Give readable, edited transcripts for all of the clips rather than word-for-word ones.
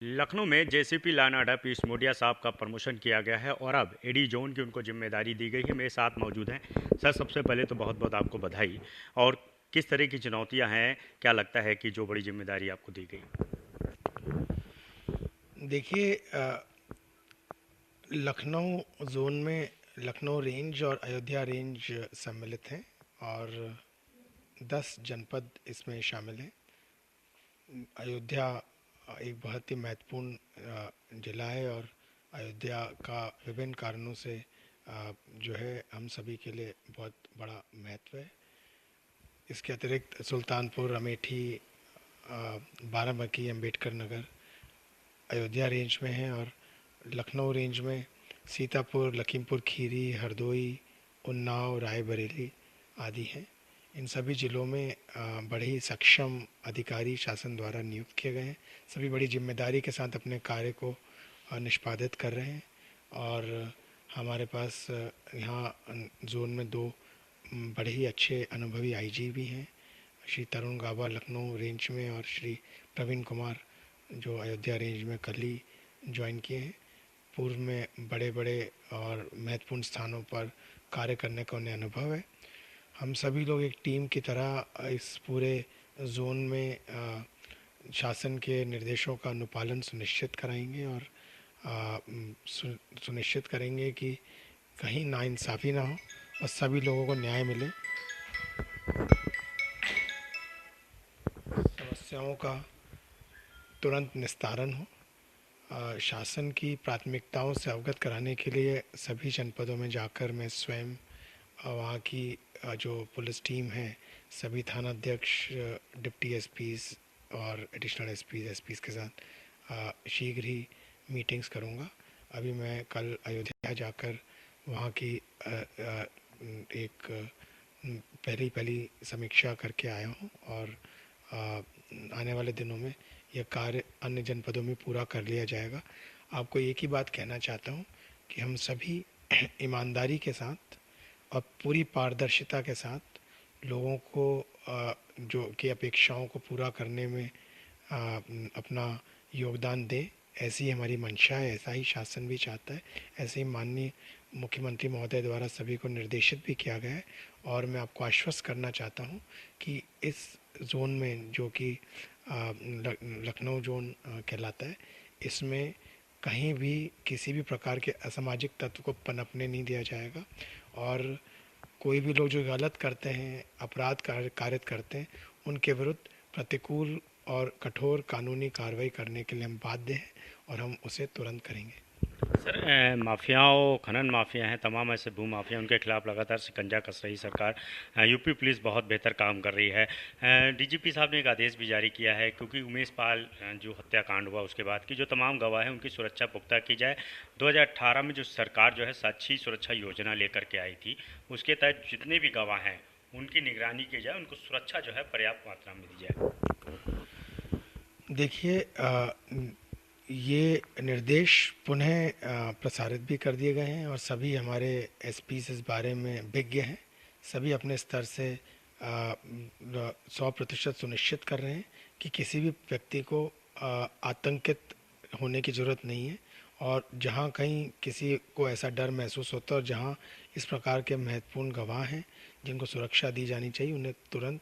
लखनऊ में JCB line अड्डा पीयूष मोडिया साहब का प्रमोशन किया गया है और अब एडी जोन की उनको जिम्मेदारी दी गई है। मेरे साथ मौजूद हैं सर। सबसे पहले तो बहुत बहुत आपको बधाई। और किस तरह की चुनौतियां हैं, क्या लगता है कि जो बड़ी जिम्मेदारी आपको दी गई? देखिए, लखनऊ जोन में लखनऊ रेंज और अयोध्या रेंज सम्मिलित हैं और 10 जनपद इसमें शामिल हैं। अयोध्या एक बहुत ही महत्वपूर्ण ज़िला है और अयोध्या का विभिन्न कारणों से जो है हम सभी के लिए बहुत बड़ा महत्व है। इसके अतिरिक्त सुल्तानपुर, अमेठी, बाराबंकी, अंबेडकर नगर अयोध्या रेंज में है और लखनऊ रेंज में सीतापुर, लखीमपुर खीरी, हरदोई, उन्नाव, रायबरेली आदि हैं। इन सभी ज़िलों में बड़े ही सक्षम अधिकारी शासन द्वारा नियुक्त किए गए हैं। सभी बड़ी जिम्मेदारी के साथ अपने कार्य को निष्पादित कर रहे हैं और हमारे पास यहाँ जोन में दो बड़े ही अच्छे अनुभवी आईजी भी हैं, श्री तरुण गाबा लखनऊ रेंज में और श्री प्रवीण कुमार जो अयोध्या रेंज में कल ही ज्वाइन किए हैं। पूर्व में बड़े बड़े और महत्वपूर्ण स्थानों पर कार्य करने का उन्हें अनुभव है। हम सभी लोग एक टीम की तरह इस पूरे जोन में शासन के निर्देशों का अनुपालन सुनिश्चित कराएंगे और सुनिश्चित करेंगे कि कहीं नाइंसाफ़ी ना हो और सभी लोगों को न्याय मिले। समस्याओं का तुरंत निस्तारण हो। शासन की प्राथमिकताओं से अवगत कराने के लिए सभी जनपदों में जाकर मैं स्वयं वहाँ की जो पुलिस टीम है, सभी थानाध्यक्ष, डिप्टी एसपीज़ और एडिशनल एसपीज़ के साथ शीघ्र ही मीटिंग्स करूँगा। अभी मैं कल अयोध्या जाकर वहाँ की एक पहली समीक्षा करके आया हूँ और आने वाले दिनों में यह कार्य अन्य जनपदों में पूरा कर लिया जाएगा। आपको एक ही बात कहना चाहता हूँ कि हम सभी ईमानदारी के साथ और पूरी पारदर्शिता के साथ लोगों को जो की अपेक्षाओं को पूरा करने में अपना योगदान दें। ऐसी हमारी मंशा है, ऐसा ही शासन भी चाहता है, ऐसे ही माननीय मुख्यमंत्री महोदय द्वारा सभी को निर्देशित भी किया गया है। और मैं आपको आश्वस्त करना चाहता हूँ कि इस जोन में जो कि लखनऊ जोन कहलाता है, इसमें कहीं भी किसी भी प्रकार के असामाजिक तत्व को पनपने नहीं दिया जाएगा और कोई भी लोग जो गलत करते हैं, अपराध कारित करते हैं, उनके विरुद्ध प्रतिकूल और कठोर कानूनी कार्रवाई करने के लिए हम बाध्य हैं और हम उसे तुरंत करेंगे। सर, माफियाओं, खनन माफिया हैं, तमाम ऐसे भू माफिया, उनके खिलाफ लगातार शिकंजा कस रही सरकार। यूपी पुलिस बहुत बेहतर काम कर रही है। डीजीपी साहब ने एक आदेश भी जारी किया है क्योंकि उमेश पाल जो हत्याकांड हुआ उसके बाद की जो तमाम गवाह हैं उनकी सुरक्षा पुख्ता की जाए। 2018 में जो सरकार जो है साक्षी सुरक्षा योजना लेकर के आई थी, उसके तहत जितने भी गवाह हैं उनकी निगरानी की जाए, उनको सुरक्षा जो है पर्याप्त मात्रा में दी जाए। देखिए, ये निर्देश पुनः प्रसारित भी कर दिए गए हैं और सभी हमारे एसपी इस बारे में विज्ञ हैं। सभी अपने स्तर से 100% सुनिश्चित कर रहे हैं कि किसी भी व्यक्ति को आतंकित होने की ज़रूरत नहीं है और जहाँ कहीं किसी को ऐसा डर महसूस होता है और जहाँ इस प्रकार के महत्वपूर्ण गवाह हैं जिनको सुरक्षा दी जानी चाहिए, उन्हें तुरंत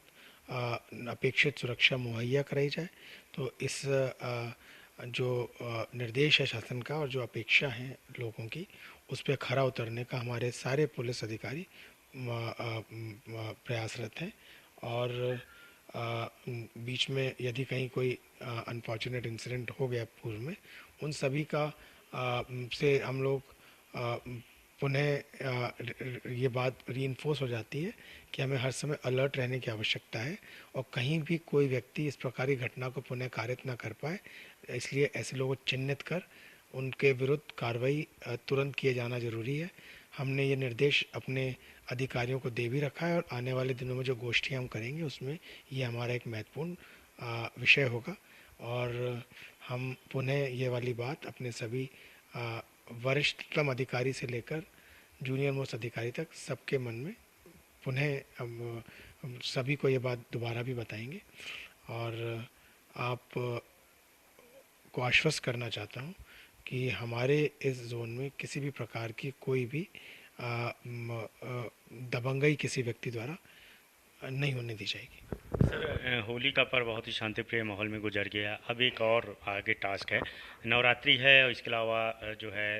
अपेक्षित सुरक्षा मुहैया कराई जाए। तो इस जो निर्देश है शासन का और जो अपेक्षा है लोगों की, उस पर खरा उतरने का हमारे सारे पुलिस अधिकारी प्रयासरत हैं। और बीच में यदि कहीं कोई अनफॉर्चुनेट इंसिडेंट हो गया पूर्व में, उन सभी का से हम लोग पुनः ये बात रीइंफोर्स हो जाती है कि हमें हर समय अलर्ट रहने की आवश्यकता है और कहीं भी कोई व्यक्ति इस प्रकार की घटना को पुनः कारित ना कर पाए। इसलिए ऐसे लोगों को चिन्हित कर उनके विरुद्ध कार्रवाई तुरंत किए जाना ज़रूरी है। हमने ये निर्देश अपने अधिकारियों को दे भी रखा है और आने वाले दिनों में जो गोष्ठियाँ हम करेंगे उसमें ये हमारा एक महत्वपूर्ण विषय होगा। और हम पुनः ये वाली बात अपने सभी वरिष्ठतम अधिकारी से लेकर जूनियर मोस्ट अधिकारी तक सबके मन में पुनः हम सभी को ये बात दोबारा भी बताएंगे। और आप आपको आश्वस्त करना चाहता हूँ कि हमारे इस जोन में किसी भी प्रकार की कोई भी दबंगई किसी व्यक्ति द्वारा नहीं होने दी जाएगी। सर, होली का पर्व बहुत ही शांतिप्रिय माहौल में गुजर गया। अब एक और आगे टास्क है, नवरात्रि है और इसके अलावा जो है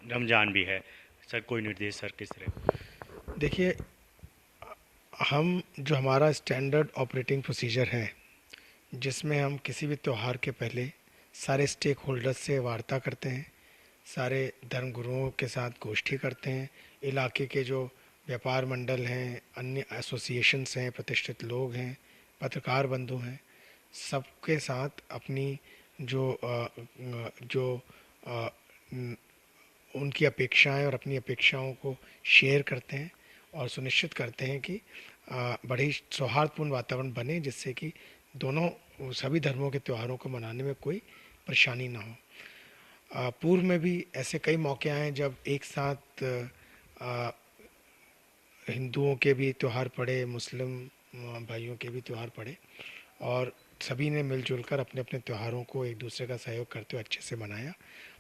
रमज़ान भी है। सर, कोई निर्देश सर किस तरह? देखिए, हम जो हमारा स्टैंडर्ड ऑपरेटिंग प्रोसीजर है, जिसमें हम किसी भी त्यौहार के पहले सारे स्टेक होल्डर्स से वार्ता करते हैं, सारे धर्मगुरुओं के साथ गोष्ठी करते हैं, इलाके के जो व्यापार मंडल हैं, अन्य एसोसिएशंस हैं, प्रतिष्ठित लोग हैं, पत्रकार बंधु हैं, सबके साथ अपनी जो अ, उनकी अपेक्षाएं और अपनी अपेक्षाओं को शेयर करते हैं और सुनिश्चित करते हैं कि बड़े ही सौहार्दपूर्ण वातावरण बने, जिससे कि दोनों सभी धर्मों के त्योहारों को मनाने में कोई परेशानी ना हो। पूर्व में भी ऐसे कई मौके आए जब एक साथ हिंदुओं के भी त्यौहार पड़े, मुस्लिम भाइयों के भी त्यौहार पड़े और सभी ने मिलजुल कर अपने अपने त्योहारों को एक दूसरे का सहयोग करते हुए अच्छे से मनाया।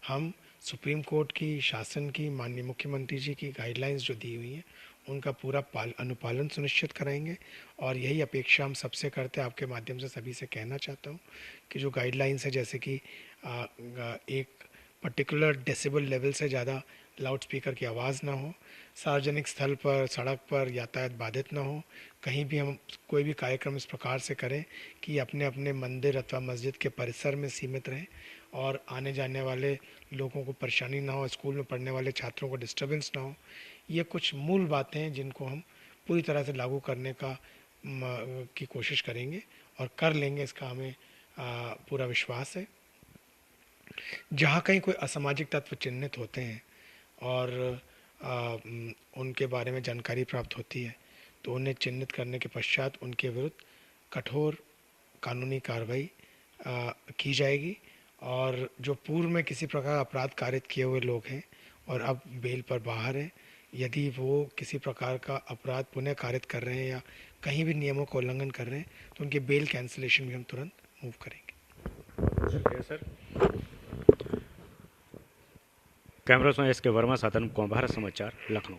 हम सुप्रीम कोर्ट की, शासन की, माननीय मुख्यमंत्री जी की गाइडलाइंस जो दी हुई हैं उनका पूरा अनुपालन सुनिश्चित कराएंगे और यही अपेक्षा हम सबसे करते हैं। आपके माध्यम से सभी से कहना चाहता हूँ कि जो गाइडलाइंस है, जैसे कि एक पर्टिकुलर डेसिबल लेवल से ज़्यादा लाउड स्पीकर की आवाज़ ना हो, सार्वजनिक स्थल पर, सड़क पर यातायात बाधित ना हो, कहीं भी हम कोई भी कार्यक्रम इस प्रकार से करें कि अपने अपने मंदिर अथवा मस्जिद के परिसर में सीमित रहें और आने जाने वाले लोगों को परेशानी ना हो, स्कूल में पढ़ने वाले छात्रों को डिस्टर्बेंस ना हो। ये कुछ मूल बातें हैं जिनको हम पूरी तरह से लागू करने की कोशिश करेंगे और कर लेंगे, इसका हमें पूरा विश्वास है। जहाँ कहीं कोई असामाजिक तत्व चिन्हित होते हैं और उनके बारे में जानकारी प्राप्त होती है, तो उन्हें चिन्हित करने के पश्चात उनके विरुद्ध कठोर कानूनी कार्रवाई की जाएगी। और जो पूर्व में किसी प्रकार का अपराध कारित किए हुए लोग हैं और अब बेल पर बाहर हैं, यदि वो किसी प्रकार का अपराध पुनः कारित कर रहे हैं या कहीं भी नियमों का उल्लंघन कर रहे हैं, तो उनके बेल कैंसिलेशन भी हम तुरंत मूव करेंगे। शुक्रिया सर। कैमरा में एस के वर्मा, साधन भारत समाचार, लखनऊ।